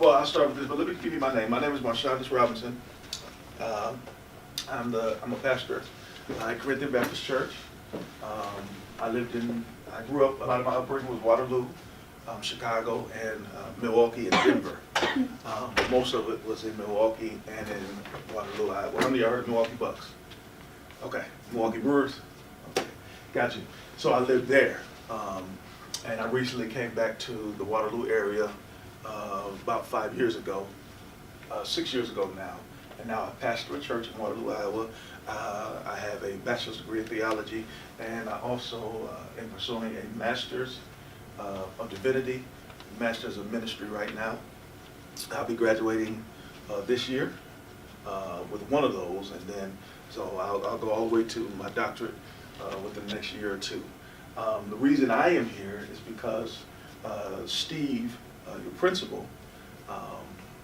Well, I'll start with this, but let me give you my name. My name is Marshaundus Robinson. I'm a pastor at Corinthian Baptist Church. I grew up, a lot of my upbringing was Waterloo, Chicago, and Milwaukee and Denver. But most of it was in Milwaukee and in Waterloo, Iowa. How many of y'all heard Milwaukee Bucks? Okay, Milwaukee Brewers? Okay, got you. So I lived there. And I recently came back to the Waterloo area about 5 years ago, 6 years ago now. And now I pastor a church in Waterloo, Iowa. I have a bachelor's degree in theology, and I also am pursuing a master's of divinity, master's of ministry right now. I'll be graduating this year with one of those, and then so I'll go all the way to my doctorate within the next year or two. The reason I am here is because Steve, your principal,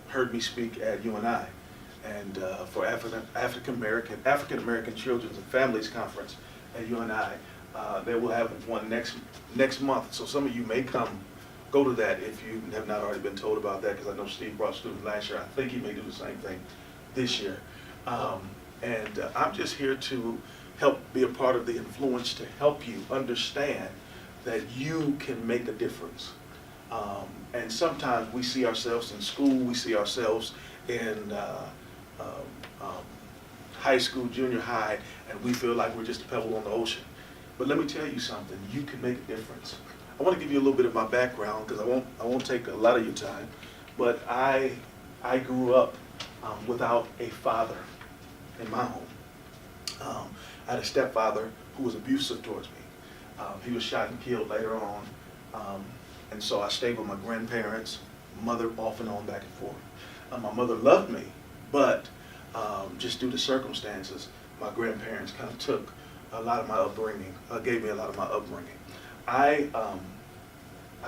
heard me speak at UNI, and for African American Children's and Families Conference at UNI. They will have one next month. So some of you may go to that if you have not already been told about that, because I know Steve brought students last year. I think he may do the same thing this year. And I'm just here to help be a part of the influence to help you understand that you can make a difference. And sometimes we see ourselves in school, we see ourselves in high school, junior high, and we feel like we're just a pebble on the ocean. But let me tell you something, you can make a difference. I want to give you a little bit of my background, because I won't take a lot of your time, but I grew up without a father in my home. I had a stepfather who was abusive towards me. He was shot and killed later on, and so I stayed with my grandparents, mother off and on, back and forth. My mother loved me, but just due to circumstances, my grandparents kind of took a lot of my upbringing, gave me a lot of my upbringing. I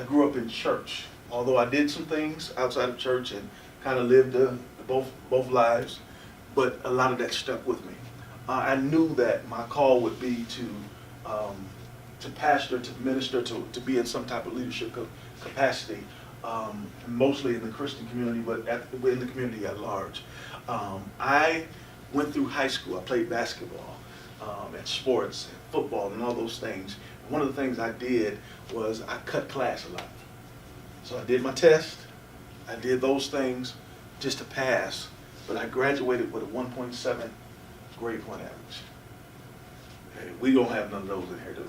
grew up in church, although I did some things outside of church and kind of lived both lives, but a lot of that stuck with me. I knew that my call would be to pastor, to minister, to be in some type of leadership capacity, mostly in the Christian community, but in the community at large. I went through high school. I played basketball and sports and football and all those things. One of the things I did was I cut class a lot. So I did my test. I did those things just to pass, but I graduated with a 1.7 grade point average. Hey, we don't have none of those in here, do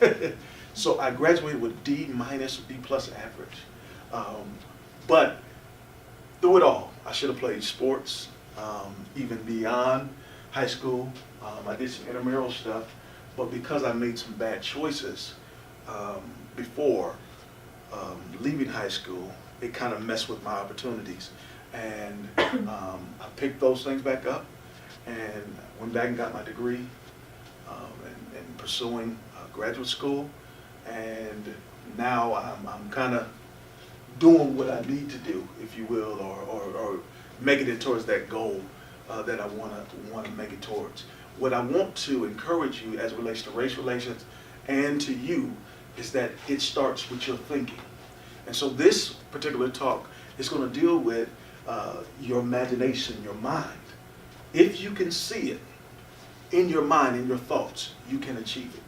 we? So I graduated with D minus or D plus average. But through it all, I should have played sports, even beyond high school. I did some intramural stuff, but because I made some bad choices before leaving high school, it kind of messed with my opportunities. And I picked those things back up and went back and got my degree and pursuing graduate school. And now I'm kind of doing what I need to do, if you will, or making it towards that goal that I want to make it towards. What I want to encourage you as it relates to race relations and to you is that it starts with your thinking. And so this particular talk is going to deal with your imagination, your mind. If you can see it in your mind, in your thoughts, you can achieve it.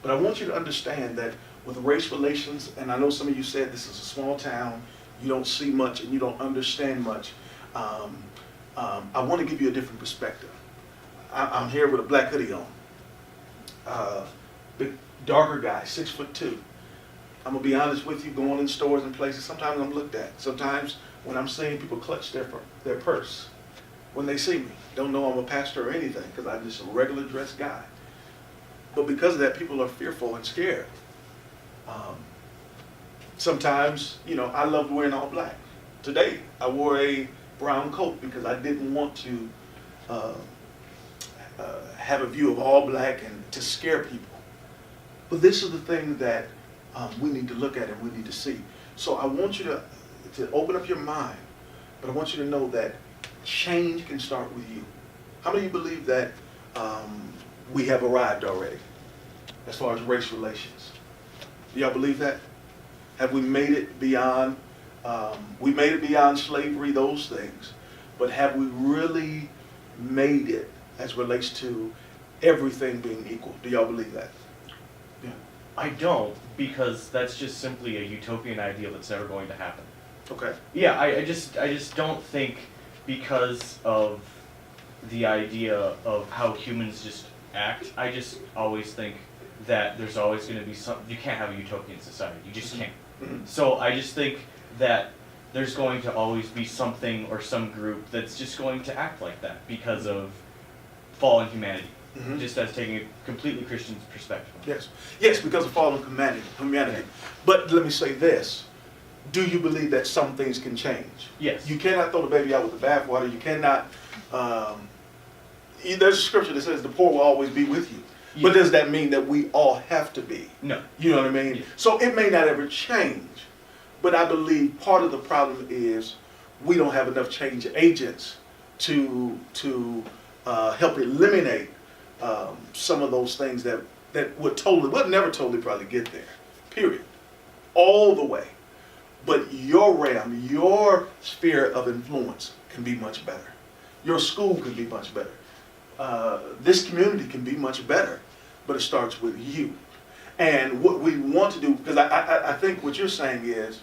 But I want you to understand that with race relations, and I know some of you said this is a small town, you don't see much and you don't understand much. I want to give you a different perspective. I'm here with a black hoodie on. Big, darker guy, 6'2". I'm going to be honest with you, going in stores and places, sometimes I'm looked at. Sometimes when I'm seeing people clutch their purse when they see me. Don't know I'm a pastor or anything, because I'm just a regular dressed guy. But because of that, people are fearful and scared. Sometimes, I loved wearing all black. Today, I wore a brown coat because I didn't want to have a view of all black and to scare people. But this is the thing that we need to look at and we need to see. So I want you to open up your mind, but I want you to know that change can start with you. How many of you believe that we have arrived already as far as race relations? Do y'all believe that? Have we made it beyond We made it beyond slavery, those things. But have we really made it as relates to everything being equal? Do y'all believe that? Yeah. I don't, because that's just simply a utopian ideal that's never going to happen. Okay. Yeah, I just don't think, because of the idea of how humans just act, I just always think that there's always going to be you can't have a utopian society. You just can't. Mm-hmm. So I just think that there's going to always be something or some group that's just going to act like that because of fallen humanity. Mm-hmm. Just as taking a completely Christian perspective. Yes. Yes, because of fallen humanity. But let me say this. Do you believe that some things can change? Yes. You cannot throw the baby out with the bathwater. You cannot. There's a scripture that says the poor will always be with you. Yes. But does that mean that we all have to be? No. You know what I mean? Yes. So it may not ever change. But I believe part of the problem is we don't have enough change agents to help eliminate some of those things that would never totally probably get there. Period. All the way. But your realm, your sphere of influence can be much better. Your school can be much better. This community can be much better. But it starts with you. And what we want to do, because I think what you're saying is,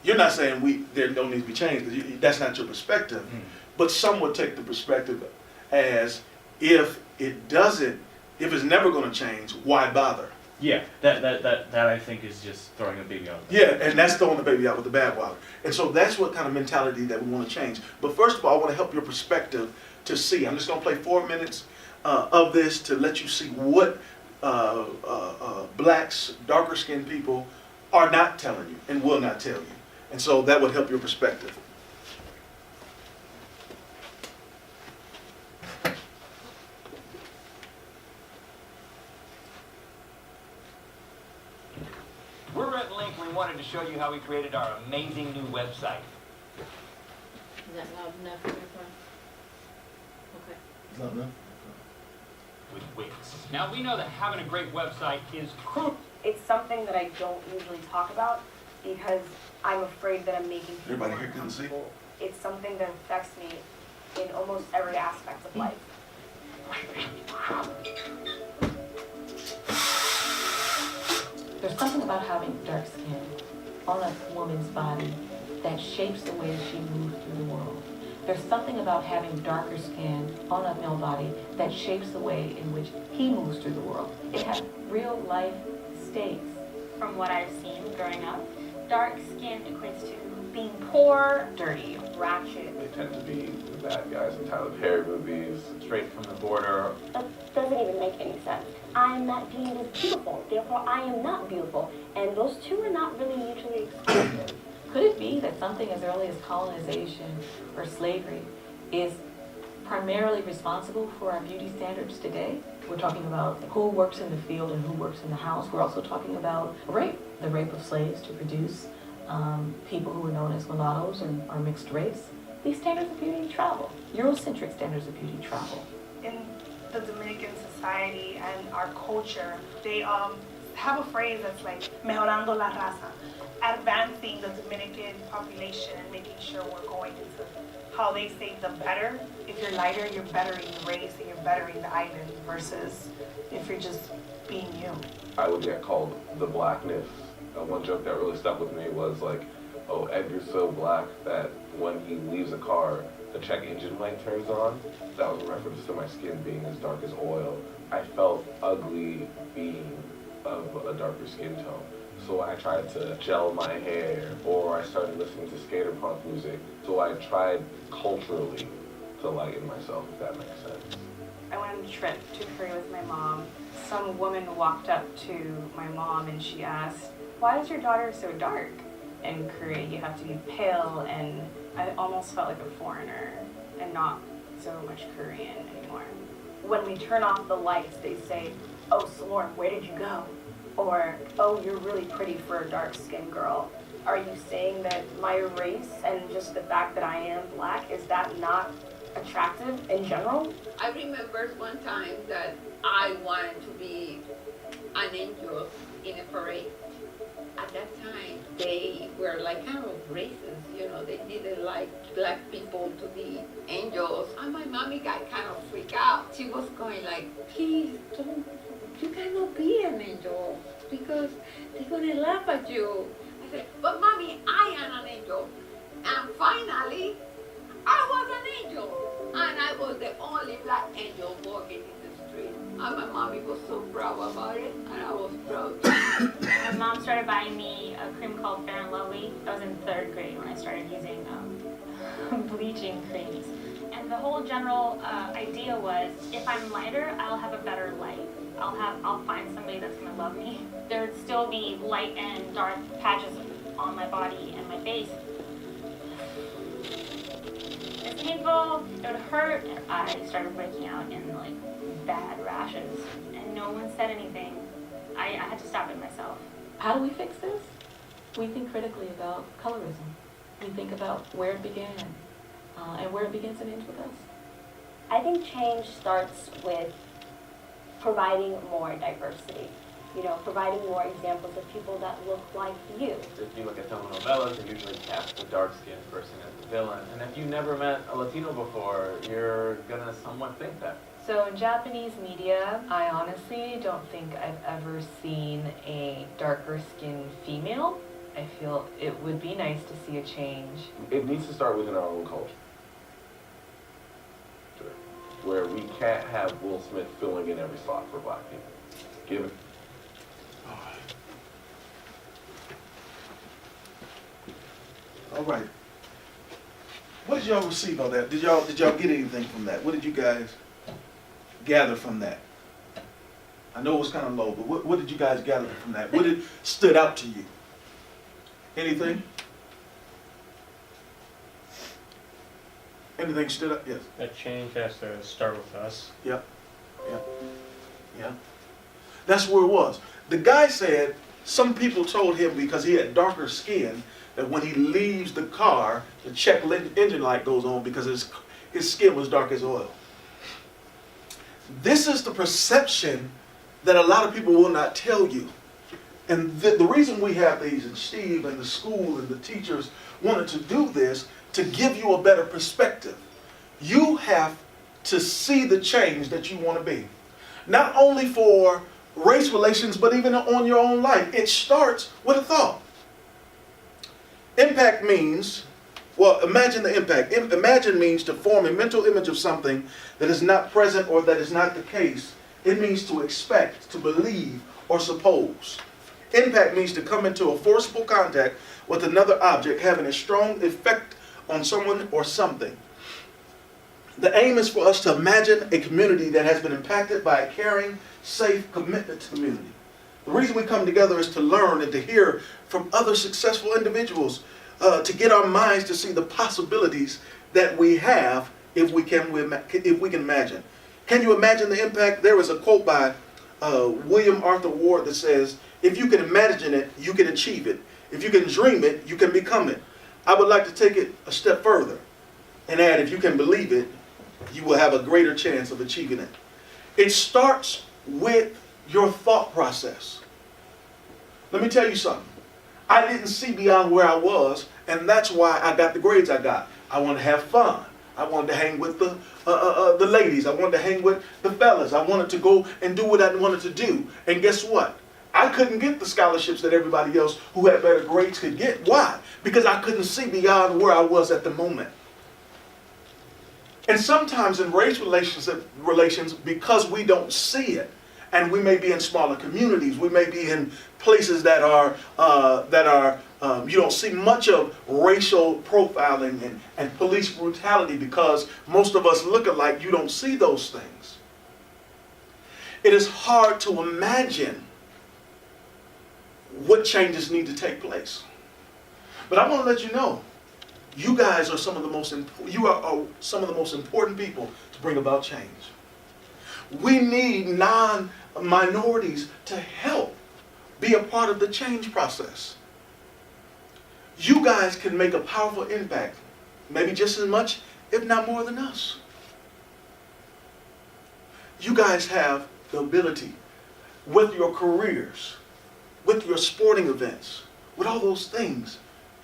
you're not saying there don't need to be change, because that's not your perspective. Mm. But some would take the perspective as if it's never going to change, why bother? Yeah, that I think is just throwing a baby out. Yeah, and that's throwing the baby out with the bathwater. And so that's what kind of mentality that we want to change. But first of all, I want to help your perspective to see. I'm just going to play 4 minutes of this to let you see what blacks, darker skinned people are not telling you and will not tell you. And so that would help your perspective. We're at Link. We wanted to show you how we created our amazing new website. Is that loud enough for your phone? Okay. Loud enough? With Wix. Now we know that having a great website is crucial. It's something that I don't usually talk about because I'm afraid that I'm making people Everybody here can see? uncomfortable. It's something that affects me in almost every aspect of life. There's something about having dark skin on a woman's body that shapes the way she moves through the world. There's something about having darker skin on a male body that shapes the way in which he moves through the world. It has real life stakes. From what I've seen growing up, dark skin equates to being poor, dirty, ratchet. They tend to be the bad guys in Tyler Perry movies, straight from the border. That doesn't even make any sense. I am not deemed as beautiful, therefore I am not beautiful. And those two are not really mutually exclusive. Could it be that something as early as colonization or slavery is primarily responsible for our beauty standards today? We're talking about who works in the field and who works in the house. We're also talking about rape, the rape of slaves to produce people who were known as mulattoes or mixed race. These standards of beauty travel. Eurocentric standards of beauty travel. In the Dominican society and our culture, they have a phrase that's like mejorando la raza, advancing the Dominican population and making sure we're going into how they say the better. If you're lighter, you're bettering the race and you're bettering the island versus if you're just being you. I would get called the blackness. One joke that really stuck with me was like, oh, Edgar's so black that when he leaves a car, the check engine light turns on. That was a reference to my skin being as dark as oil. I felt ugly being of a darker skin tone. So I tried to gel my hair, or I started listening to skater punk music. So I tried culturally to lighten myself, if that makes sense. I went on a trip to Korea with my mom. Some woman walked up to my mom and she asked, "Why is your daughter so dark? In Korea, you have to be pale," and I almost felt like a foreigner and not so much Korean anymore. When we turn off the lights, they say, "Oh, Solorn, where did you go?" Or, "Oh, you're really pretty for a dark-skinned girl." Are you saying that my race and just the fact that I am black, is that not attractive in general? I remember one time that I wanted to be an angel in a parade. At at that time, they were like kind of racist, you know, they didn't like black people to be angels. And my mommy got kind of freaked out. She was going like, please don't, you cannot be an angel because they're gonna laugh at you. I said, but mommy, I am an angel. And finally, I was an angel. And I was the only black angel walking in the street. And my mommy was so proud about it, and I was proud too. My mom started buying me a cream called Fair and Lovely. I was in 3rd grade when I started using bleaching creams. And the whole general idea was, if I'm lighter, I'll have a better life. I'll find somebody that's gonna love me. There'd still be light and dark patches on my body and my face. It's painful, it would hurt, and I started breaking out in like bad rashes. And no one said anything. I had to stop it myself. How do we fix this? We think critically about colorism. We think about where it began and where it begins and ends with us. I think change starts with providing more diversity. You know, providing more examples of people that look like you. If you look at telenovelas, they usually cast the dark-skinned person as the villain. And if you never met a Latino before, you're gonna somewhat think that. So in Japanese media, I honestly don't think I've ever seen a darker skinned female. I feel it would be nice to see a change. It needs to start within our own culture, where we can't have Will Smith filling in every slot for black people. Give it. All right. What did y'all receive on that? Did y'all get anything from that? What did you guys gather from that? I know it was kind of low, but what did you guys gather from that? What stood out to you? Anything? Anything stood up? Yes. That change has to start with us. Yeah. That's where it was. The guy said some people told him because he had darker skin that when he leaves the car, the check engine light goes on because his skin was dark as oil. This is the perception that a lot of people will not tell you. And the reason we have these, and Steve and the school and the teachers wanted to do this, to give you a better perspective. You have to see the change that you want to be. Not only for race relations, but even on your own life. It starts with a thought. Impact means, well, imagine the impact. Imagine means to form a mental image of something that is not present or that is not the case. It means to expect, to believe, or suppose. Impact means to come into a forcible contact with another object having a strong effect on someone or something. The aim is for us to imagine a community that has been impacted by a caring, safe commitment to community. The reason we come together is to learn and to hear from other successful individuals, to get our minds to see the possibilities that we have if we can imagine. Can you imagine the impact? There is a quote by William Arthur Ward that says, if you can imagine it, you can achieve it. If you can dream it, you can become it. I would like to take it a step further and add, if you can believe it, you will have a greater chance of achieving it. It starts with your thought process. Let me tell you something. I didn't see beyond where I was, and that's why I got the grades I got. I wanted to have fun. I wanted to hang with the ladies. I wanted to hang with the fellas. I wanted to go and do what I wanted to do. And guess what? I couldn't get the scholarships that everybody else who had better grades could get. Why? Because I couldn't see beyond where I was at the moment. And sometimes in race relations, because we don't see it, and we may be in smaller communities, we may be in places that are you don't see much of racial profiling and police brutality because most of us look alike. You don't see those things. It is hard to imagine what changes need to take place. But I want to let you know, you guys are some of the most important people to bring about change. We need non-minorities to help be a part of the change process. You guys can make a powerful impact, maybe just as much, if not more than us. You guys have the ability with your careers, with your sporting events, with all those things,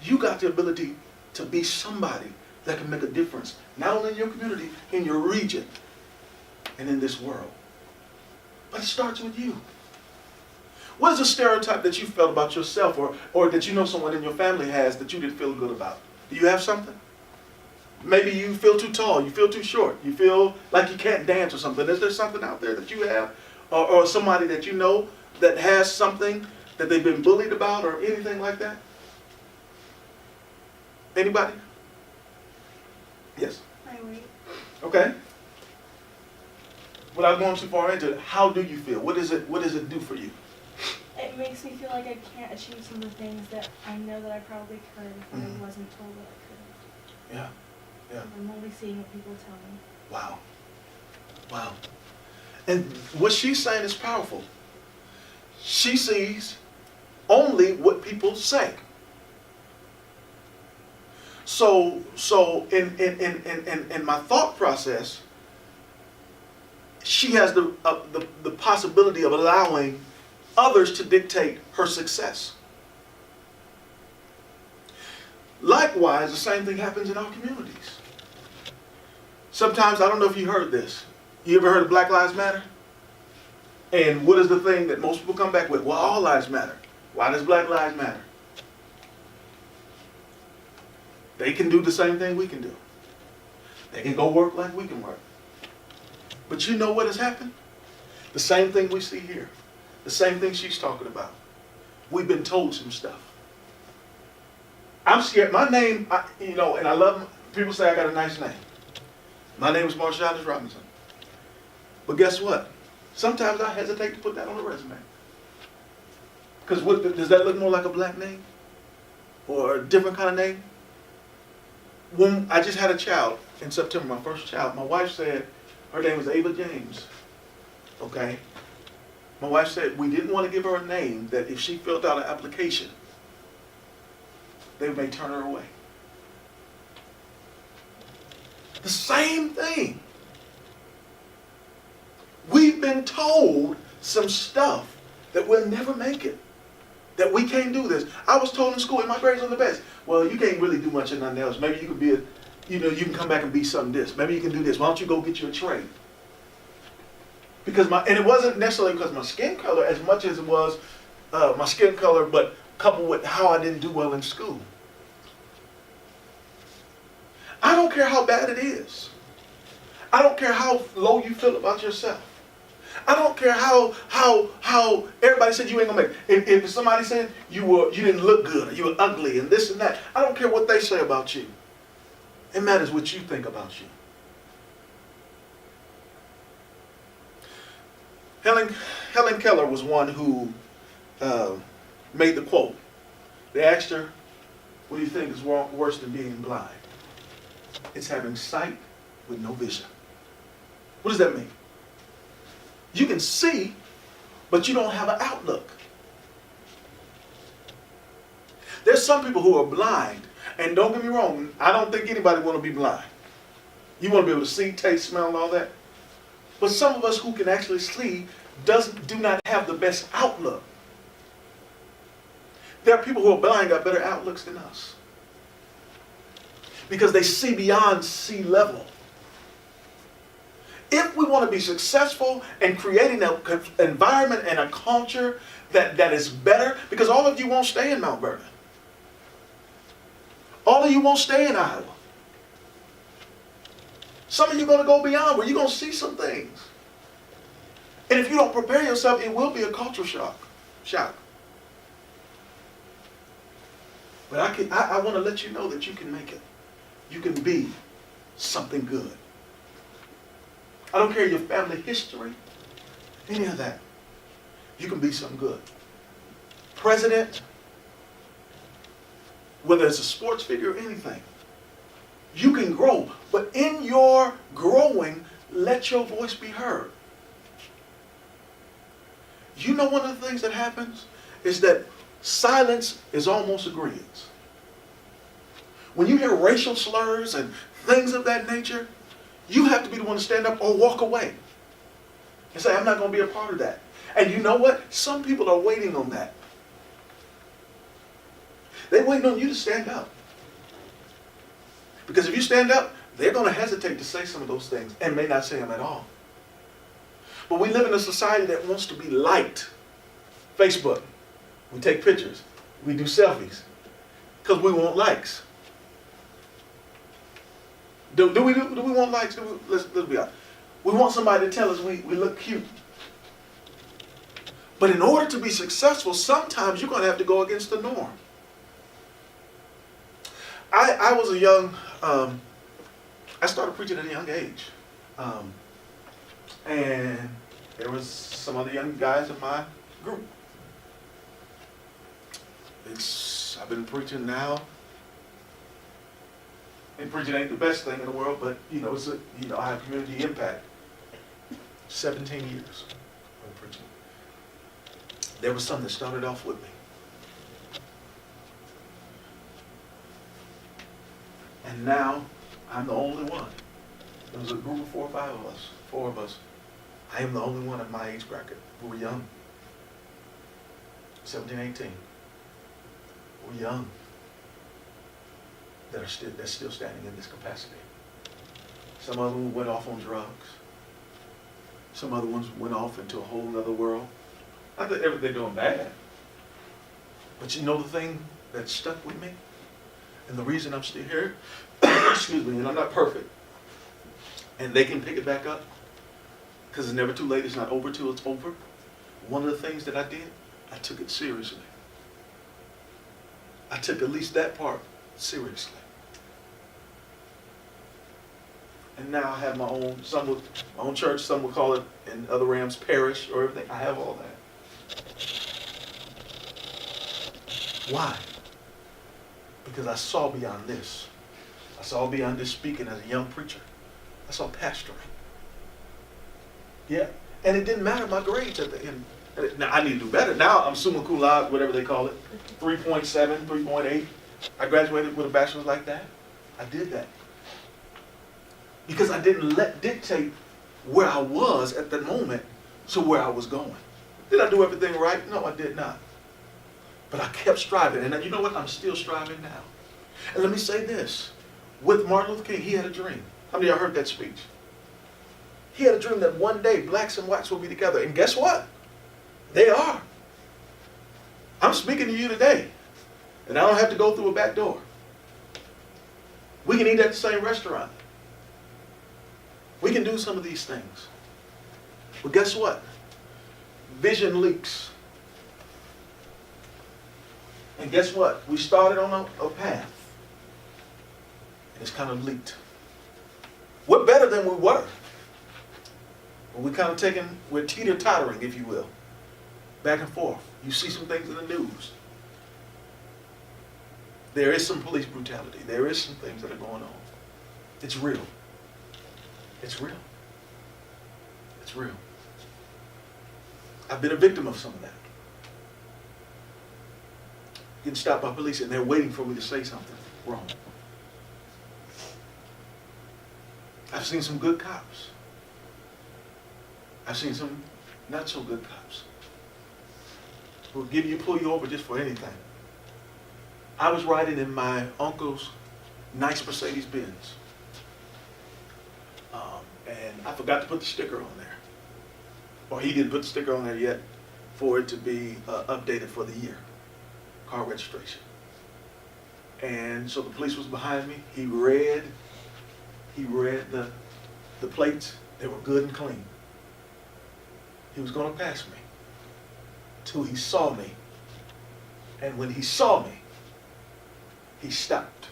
you got the ability to be somebody that can make a difference, not only in your community, in your region, and in this world. But it starts with you. What is a stereotype that you felt about yourself, or that you know someone in your family has that you didn't feel good about? Do you have something? Maybe you feel too tall, you feel too short, you feel like you can't dance or something. Is there something out there that you have? Or somebody that you know that has something that they've been bullied about or anything like that? Anybody? Yes. My weight. Okay. Without going too far into it, how do you feel? What does it do for you? It makes me feel like I can't achieve some of the things that I know that I probably could if I wasn't told that I couldn't. Yeah. Yeah. I'm only seeing what people tell me. Wow. Wow. And what she's saying is powerful. She sees only what people say. So in my thought process, she has the possibility of allowing others to dictate her success. Likewise, the same thing happens in our communities. Sometimes, I don't know if you heard this. You ever heard of Black Lives Matter? And what is the thing that most people come back with? Well, all lives matter. Why does Black Lives matter? They can do the same thing we can do. They can go work like we can work. But you know what has happened? The same thing we see here. The same thing she's talking about. We've been told some stuff. I'm scared. My name, and I love, people say I got a nice name. My name is Marshaundus Robinson. But guess what? Sometimes I hesitate to put that on a resume. Because does that look more like a black name? Or a different kind of name? When I just had a child in September, my first child, my wife said, her name was Ava James. Okay? My wife said we didn't want to give her a name that if she filled out an application, they may turn her away. The same thing. We've been told some stuff that we'll never make it. That we can't do this. I was told in school, and my grades are the best. Well, you can't really do much of nothing else. Maybe you could be you can come back and be something this. Maybe you can do this. Why don't you go get you a trade? And it wasn't necessarily because my skin color as much as it was my skin color, but coupled with how I didn't do well in school. I don't care how bad it is. I don't care how low you feel about yourself. I don't care how everybody said you ain't gonna make it. If somebody said you didn't look good, or you were ugly, and this and that, I don't care what they say about you. It matters what you think about you. Helen Keller was one who made the quote. They asked her, what do you think is worse than being blind? It's having sight with no vision. What does that mean? You can see, but you don't have an outlook. There's some people who are blind, and don't get me wrong, I don't think anybody want to be blind. You want to be able to see, taste, smell, and all that. But some of us who can actually see do not have the best outlook. There are people who are blind got better outlooks than us. Because they see beyond sea level. If we want to be successful in creating an environment and a culture that is better, because all of you won't stay in Mount Vernon. All of you won't stay in Iowa. Some of you are going to go beyond where you're going to see some things. And if you don't prepare yourself, it will be a cultural shock. But I want to let you know that you can make it. You can be something good. I don't care your family history, any of that. You can be something good. President, whether it's a sports figure or anything, you can grow. But in your growing, let your voice be heard. You know one of the things that happens is that silence is almost agreement. When you hear racial slurs and things of that nature, you have to be the one to stand up or walk away and say, I'm not going to be a part of that. And you know what? Some people are waiting on that. They're waiting on you to stand up. Because if you stand up, they're going to hesitate to say some of those things and may not say them at all. But we live in a society that wants to be liked. Facebook. We take pictures. We do selfies. Because we want likes. Do we want likes? Let's be honest. We want somebody to tell us we look cute. But in order to be successful, sometimes you're going to have to go against the norm. I was a young, I started preaching at a young age. And there was some other young guys in my group. I've been preaching now. And preaching ain't the best thing in the world, but I have community impact. 17 years of preaching. There was something that started off with me. And now I'm the only one. There was a group of 4 or 5 of us, 4 of us. I am the only one in my age bracket. We were young. 17, 18. We're young. That's still standing in this capacity. Some of them went off on drugs. Some other ones went off into a whole other world. Not that they're doing bad. But you know the thing that stuck with me? And the reason I'm still here, excuse me, and I'm not perfect. And they can pick it back up. Because it's never too late. It's not over till it's over. One of the things that I did, I took it seriously. I took at least that part seriously. And now I have my own, my own church, some would call it in other realms parish or everything. I have all that. Why? Because I saw beyond this. I saw beyond this speaking as a young preacher. I saw pastoring. Yeah. And it didn't matter my grades at the end. Now I need to do better. Now I'm summa cum laude, whatever they call it. 3.7, 3.8. I graduated with a bachelor's like that. I did that. Because I didn't let dictate where I was at that moment to where I was going. Did I do everything right? No, I did not. But I kept striving. And you know what? I'm still striving now. And let me say this. With Martin Luther King, he had a dream. How many of y'all heard that speech? He had a dream that one day blacks and whites will be together. And guess what? They are. I'm speaking to you today. And I don't have to go through a back door. We can eat at the same restaurant. We can do some of these things. But guess what? Vision leaks. And guess what? We started on a path. And it's kind of leaked. We're better than we were. But we're teeter-tottering, if you will. Back and forth. You see some things in the news. There is some police brutality. There is some things that are going on. It's real. It's real. It's real. I've been a victim of some of that. Getting stopped by police and they're waiting for me to say something wrong. I've seen some good cops. I've seen some not so good cops who will pull you over just for anything. I was riding in my uncle's nice Mercedes-Benz. And I forgot to put the sticker on there. Or he didn't put the sticker on there yet for it to be updated for the year. Car registration. And so the police was behind me. He read the plates. They were good and clean. He was going to pass me till he saw me. And when he saw me, he stopped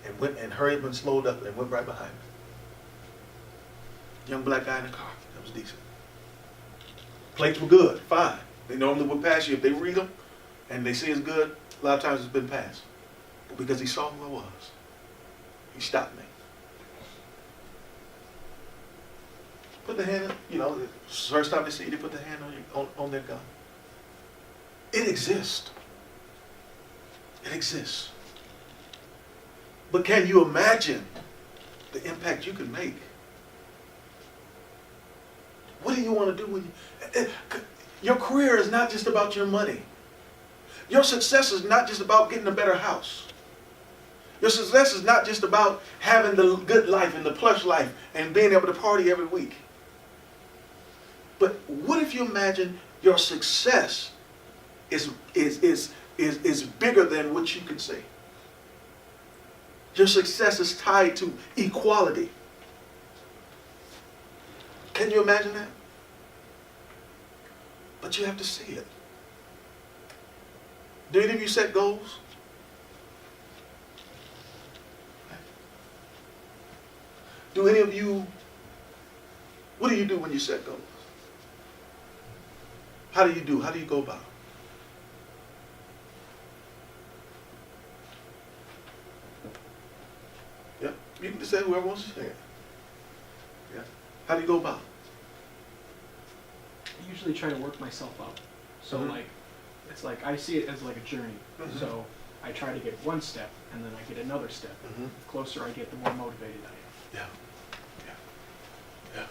and went and hurried and slowed up and went right behind me. Young black guy in the car. That was decent. Plates were good, fine. They normally would pass you if they read them and they see it's good. A lot of times it's been passed. But because he saw who I was, he stopped me. Put the hand, first time they see you, they put the hand on their gun. It exists. It exists. But can you imagine the impact you can make? What do you want to do when your career is not just about your money. Your success is not just about getting a better house. Your success is not just about having the good life and the plush life and being able to party every week. But what if you imagine your success is bigger than what you can say? Your success is tied to equality. Can you imagine that? But you have to see it. Do any of you set goals? Do any of you, what do you do when you set goals? How do you do? How do you go about it? Yeah, you can just say whoever wants to say it. Yeah. How do you go about it? I usually try to work myself up. So like, it's like, I see it as like a journey. So I try to get one step and then I get another step. The closer I get, the more motivated I am. Yeah.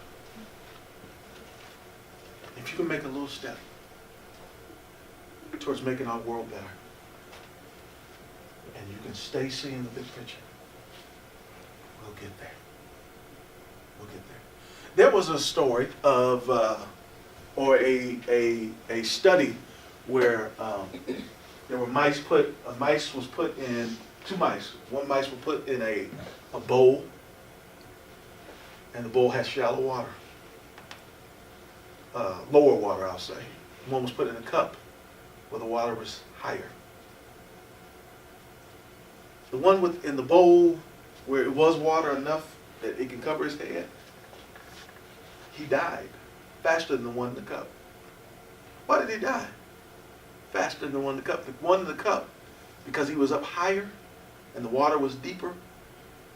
If you can make a little step towards making our world better, and you can stay seeing the big picture, we'll get there. We'll get there. There was a story of, or a study where there were mice put, a mice was put in, two mice. One mice was put in a bowl, and the bowl had shallow water. Lower water, I'll say. One was put in a cup where the water was higher. The one in the bowl where it was water enough that it can cover his head, he died faster than the one in the cup. Why did he die faster than the one in the cup? The one in the cup, because he was up higher and the water was deeper,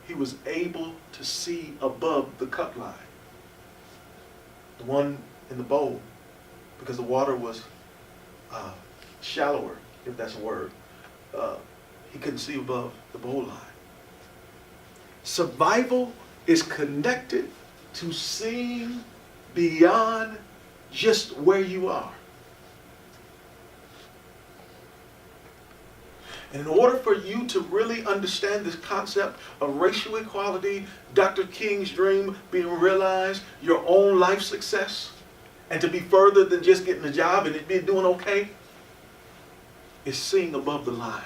he was able to see above the cup line. The one in the bowl, because the water was shallower, if that's a word, he couldn't see above the bowl line. Survival is connected to seeing beyond just where you are. And in order for you to really understand this concept of racial equality, Dr. King's dream being realized, your own life success, and to be further than just getting a job and it being doing okay, is seeing above the line.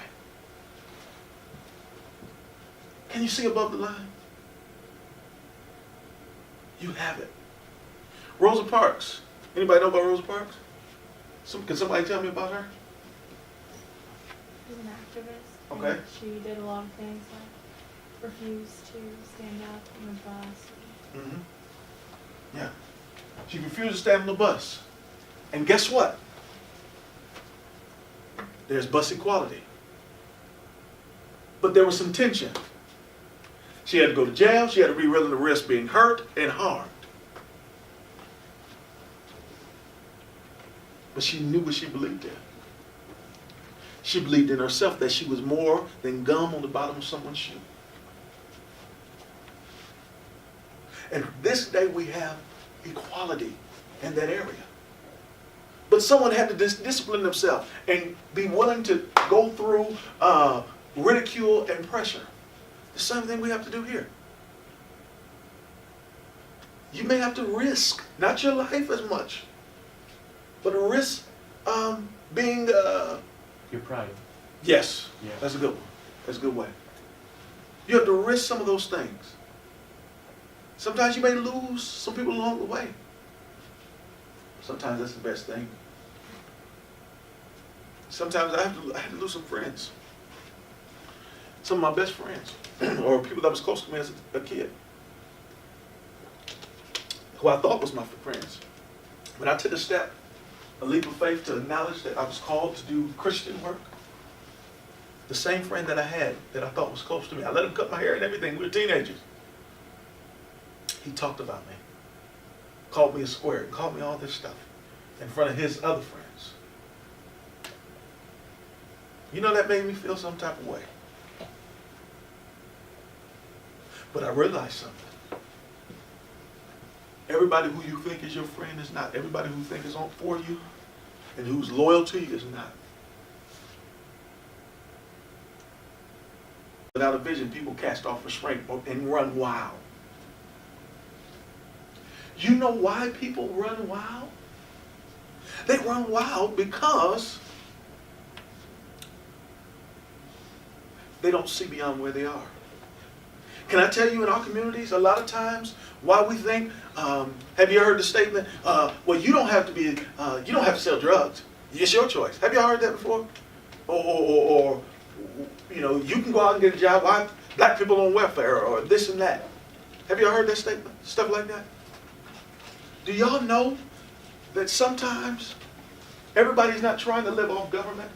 Can you see above the line? You have it. Rosa Parks. Anybody know about Rosa Parks? Can somebody tell me about her? She's an activist. Okay. And she did a lot of things like refused to stand up on the bus. Yeah. She refused to stand on the bus. And guess what? There's bus equality. But there was some tension. She had to go to jail. She had to be willing to risk being hurt and harmed. But she knew what she believed in. She believed in herself, that she was more than gum on the bottom of someone's shoe. And this day we have equality in that area. But someone had to discipline themselves and be willing to go through ridicule and pressure. The same thing we have to do here. You may have to risk, not your life as much, but risk being... Your pride. Yes, Yeah. That's a good one. That's a good way. You have to risk some of those things. Sometimes you may lose some people along the way. Sometimes that's the best thing. Sometimes I had to lose some friends. Some of my best friends, or people that was close to me as a kid, who I thought was my friends. When I took a leap of faith to acknowledge that I was called to do Christian work, the same friend that I had that I thought was close to me, I let him cut my hair and everything. We were teenagers. He talked about me, called me a square, called me all this stuff in front of his other friends. You know, that made me feel some type of way. But I realized something. Everybody who you think is your friend is not. Everybody who you think is on for you and who's loyal to you is not. without a vision, people cast off restraint and run wild. You know why people run wild? They run wild because they don't see beyond where they are. Can I tell you, in our communities, a lot of times, why we think, have you heard the statement, well, you don't have to sell drugs. It's your choice. Have you heard that before? Or you know, you can go out and get a job. Why black people on welfare or this and that? Have you heard that statement? Stuff like that? Do y'all know that sometimes everybody's not trying to live off government?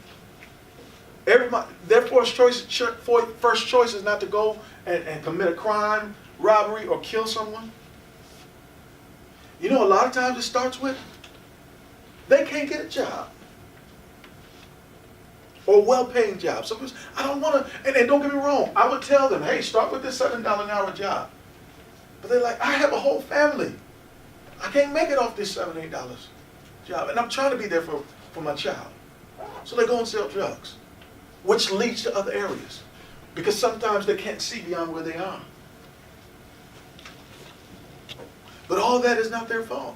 Everybody, their first choice is not to go and commit a crime, robbery, or kill someone. You know, a lot of times it starts with they can't get a job or a well-paying job. So I don't want to, and don't get me wrong, I would tell them, hey, start with this $7 an hour job. But they're like, I have a whole family. I can't make it off this $7, $8 job. And I'm trying to be there for my child. So they go and sell drugs, which leads to other areas. Because sometimes they can't see beyond where they are. But all that is not their fault.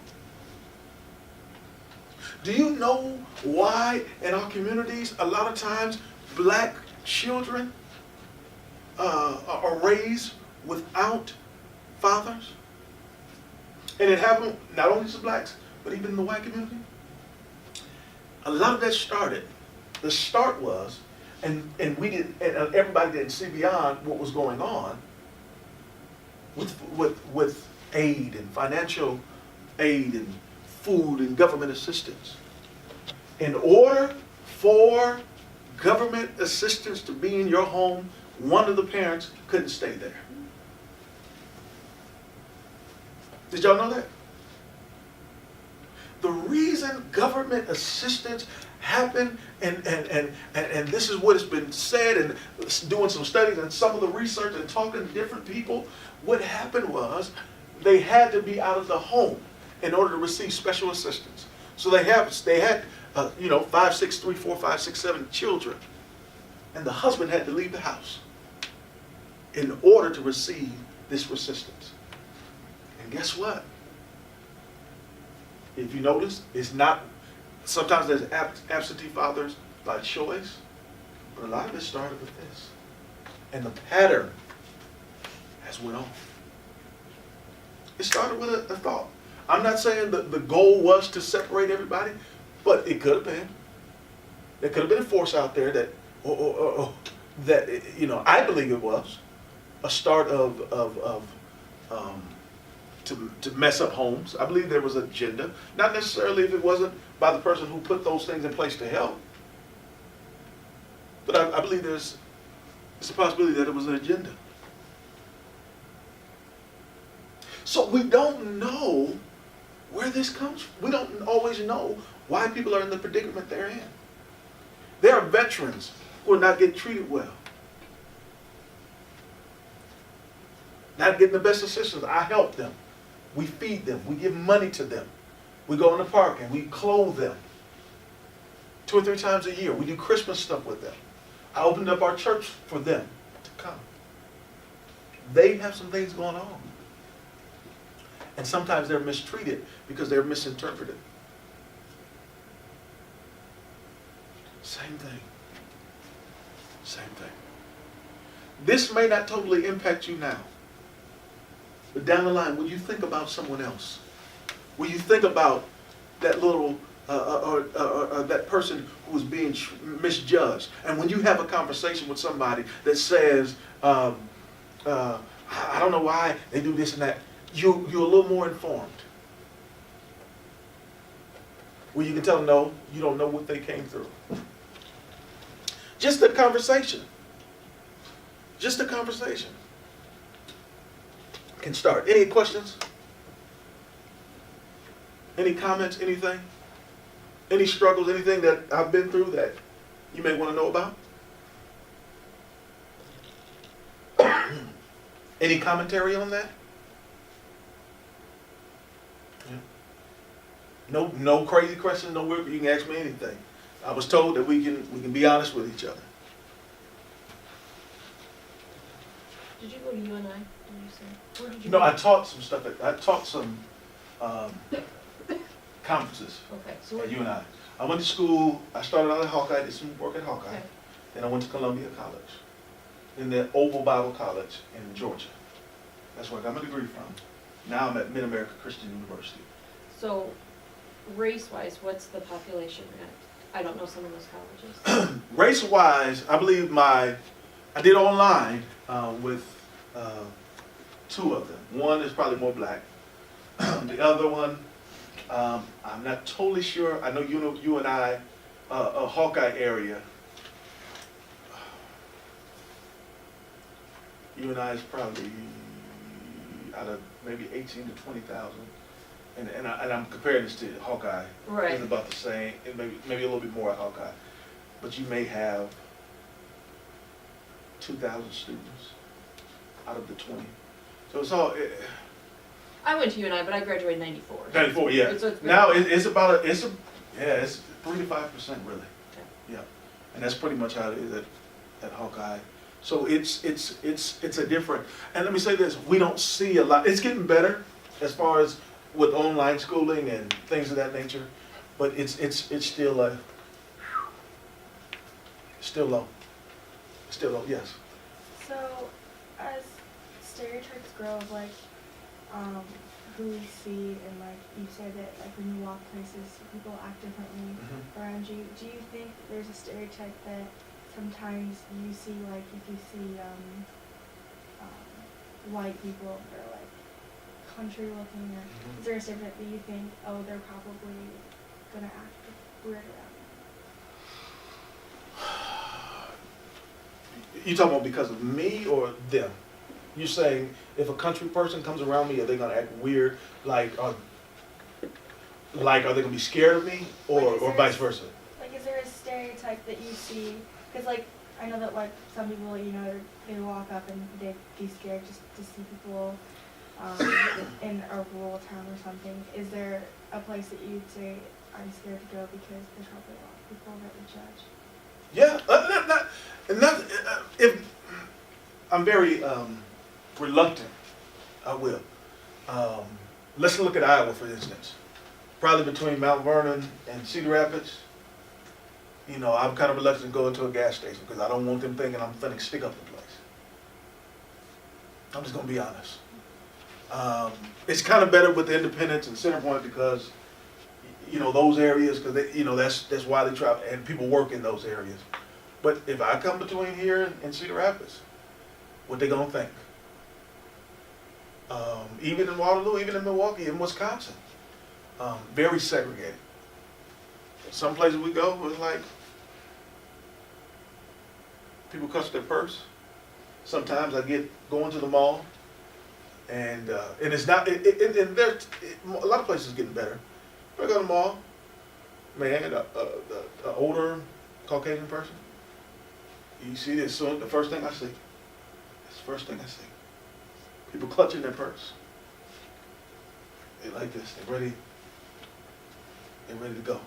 Do you know why in our communities a lot of times black children are raised without fathers? And it happened not only to blacks, but even in the white community. A lot of that started. The start was, and we didn't, and everybody didn't see beyond what was going on with aid and financial aid and food and government assistance. In order for government assistance to be in your home, one of the parents couldn't stay there. Did y'all know that? The reason government assistance happened, and this is what has been said, and doing some studies and some of the research and talking to different people, what happened was they had to be out of the home in order to receive special assistance. So they had 5, 6, 3, 4, 5, 6, 7 children, and the husband had to leave the house in order to receive this assistance. And guess what? If you notice, it's not, sometimes there's absentee fathers by choice, but a lot of it started with this. And the pattern has went on. It started with a thought. I'm not saying that the goal was to separate everybody, but it could have been. There could have been a force out there that, that I believe it was a start to mess up homes. I believe there was an agenda. Not necessarily if it wasn't by the person who put those things in place to help. But I believe it's a possibility that it was an agenda. So we don't know where this comes from. We don't always know why people are in the predicament they're in. There are veterans who are not getting treated well. Not getting the best assistance. I help them. We feed them. We give money to them. We go in the park and we clothe them 2 or 3 times a year. We do Christmas stuff with them. I opened up our church for them to come. They have some things going on. And sometimes they're mistreated because they're misinterpreted. Same thing. Same thing. This may not totally impact you now. But down the line, when you think about someone else, when you think about that little, or that person who was being misjudged, and when you have a conversation with somebody that says, I don't know why they do this and that, you're a little more informed. Where you can tell them, no, you don't know what they came through. Just a conversation. Just a conversation can start. Any questions? Any comments? Anything? Any struggles? Anything that I've been through that you may want to know about? Any commentary on that? Yeah. No crazy questions. No weird. You can ask me anything. I was told that we can be honest with each other. Did you go to UNI? Did you say? Where did you No, go? I taught some stuff. I taught some conferences Okay, so at UNI. I went to school. I started out at Hawkeye. Did some work at Hawkeye. Okay. Then I went to Columbia College, in the Oval Bible College in Georgia. That's where I got my degree from. Now I'm at Mid-America Christian University. So, race-wise, what's the population at? I don't know some of those colleges. Race-wise, I believe I did online with two of them. One is probably more black. The other one, I'm not totally sure. I know you and I, a Hawkeye area. You and I is probably out of maybe 18 to 20,000. And I'm comparing this to Hawkeye. Right. It's about the same, and maybe a little bit more at Hawkeye. But you may have 2,000 students out of the 20. So it's all, I went to UNI, but I graduated in 94. 94, yeah. So it's been- Now it's 3 to 5% really. Okay. Yeah, and that's pretty much how it is at Hawkeye. So it's a different, and let me say this, we don't see a lot, it's getting better as far as with online schooling and things of that nature, but it's still still low. Still low, yes. So, as stereotypes grow of like, who we see and like you said that like when you walk places, people act differently around you. Do you think there's a stereotype that sometimes you see like if you see white people that are like country looking, or is there a stereotype that you think, oh, they're probably gonna act weird around You talking about because of me or them? You're saying if a country person comes around me, are they gonna act weird? Like are they gonna be scared of me, or vice versa? Like, is there a stereotype that you see? Because, like, I know that, like, some people, you know, they walk up and they'd be scared just to see people in a rural town or something. Is there a place that you'd say, I'm scared to go because there's probably a lot of people that would judge? Yeah, if I'm very reluctant, I will. Let's look at Iowa, for instance. Probably between Mount Vernon and Cedar Rapids, you know, I'm kind of reluctant to go into a gas station because I don't want them thinking I'm finna stick up the place. I'm just gonna be honest. It's kind of better with Independence and Centerpoint because, you know, those areas, because you know that's why they travel and people work in those areas. But if I come between here and Cedar Rapids, what they gonna think? Even in Waterloo, even in Milwaukee, in Wisconsin, very segregated. Some places we go, it's like people clutch their purse. Sometimes I get going to the mall, and it's not. And there's a lot of places getting better. I go to the mall, man, an older Caucasian person. You see this soon. The first thing I see. It's the first thing I see. People clutching their purse. They like this. They're ready. They're ready to go.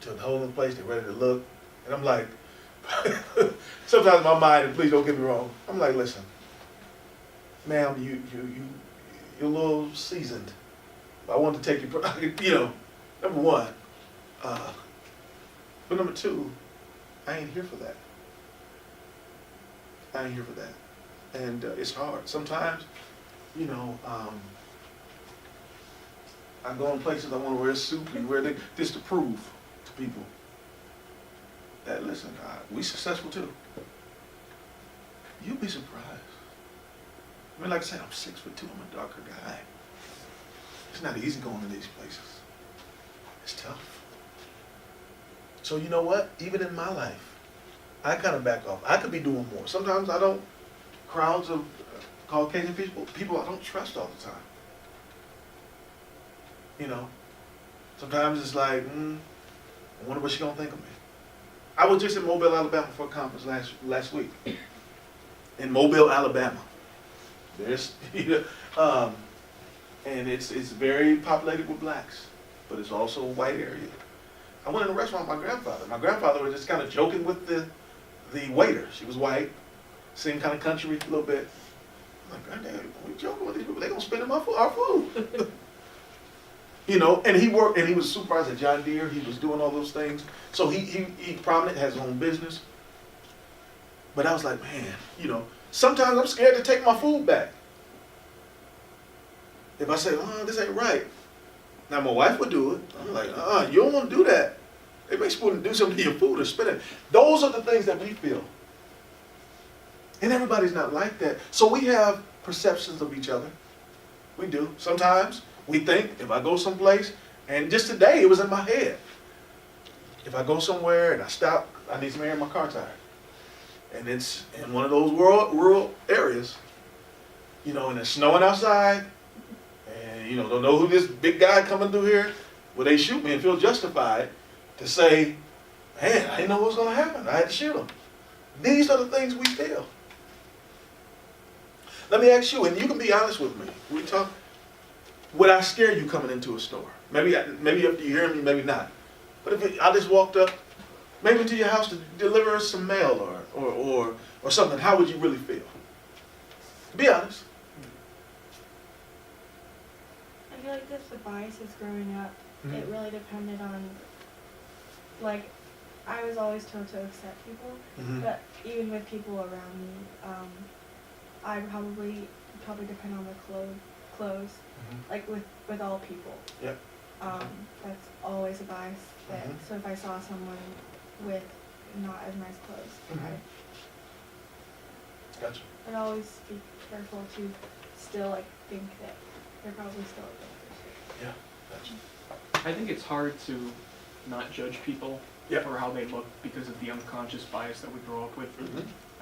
To the whole other place. They're ready to look. And I'm like, sometimes in my mind, and please don't get me wrong, I'm like, listen, ma'am, you're a little seasoned. I want to take you, you know, number one. But number two, I ain't here for that. I ain't here for that. And it's hard. Sometimes, you know, I go in places I want to wear a suit and wear this just to prove to people that, listen, we successful too. You'll be surprised. I mean, like I said, I'm 6'2", I'm a darker guy. It's not easy going to these places. It's tough. So you know what? Even in my life, I kind of back off. I could be doing more. Sometimes I don't, crowds of Caucasian people I don't trust all the time. You know, sometimes it's like, I wonder what she's gonna think of me. I was just in Mobile, Alabama for a conference last week. In Mobile, Alabama. There's, you know, and it's very populated with blacks, but it's also a white area. I went in a restaurant with my grandfather. My grandfather was just kind of joking with the waiter. She was white. Seem kind of country a little bit. I'm like, God damn, we joking with these people, they gonna spend our food. You know, and he worked, and he was supervisor at John Deere, he was doing all those things. So he prominent, has his own business. But I was like, man, you know, sometimes I'm scared to take my food back. If I say, oh, this ain't right. Now my wife would do it. I'm like, you don't want to do that. It makes you want to do something to your food or spend it. Those are the things that we feel. And everybody's not like that. So we have perceptions of each other. We do. Sometimes we think if I go someplace, and just today it was in my head. If I go somewhere and I stop, I need some air in my car tire. And it's in one of those rural areas, you know, and it's snowing outside, and you know, don't know who this big guy coming through here. Well, they shoot me and feel justified to say, man, I didn't know what was going to happen. I had to shoot him. These are the things we feel. Let me ask you, and you can be honest with me. We talk. Would I scare you coming into a store? Maybe if you hear me, maybe not. But if I just walked up, maybe to your house to deliver us some mail or something, how would you really feel? Be honest. I feel like this with biases growing up, it really depended on, like, I was always told to accept people, but even with people around me, I probably depend on the clothes, like with all people. Yep. That's always a bias. So if I saw someone with not as nice clothes, Gotcha. I'd always be careful to still like think that they're probably still a good person. Yeah, gotcha. I think it's hard to not judge people for how they look because of the unconscious bias that we grow up with.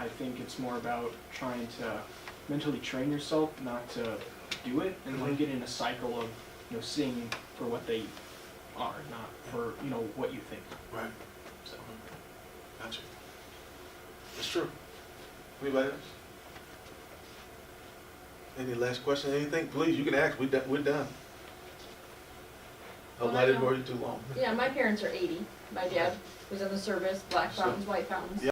I think it's more about trying to mentally train yourself not to do it and like get in a cycle of, you know, seeing for what they are, not for, you know, what you think. Right. So, gotcha. It's true. Anybody else? Any last question? Anything? Please, you can ask. We're done. Hope I didn't bore you too long. Yeah, my parents are 80. My dad was in the service, black fountains, white fountains.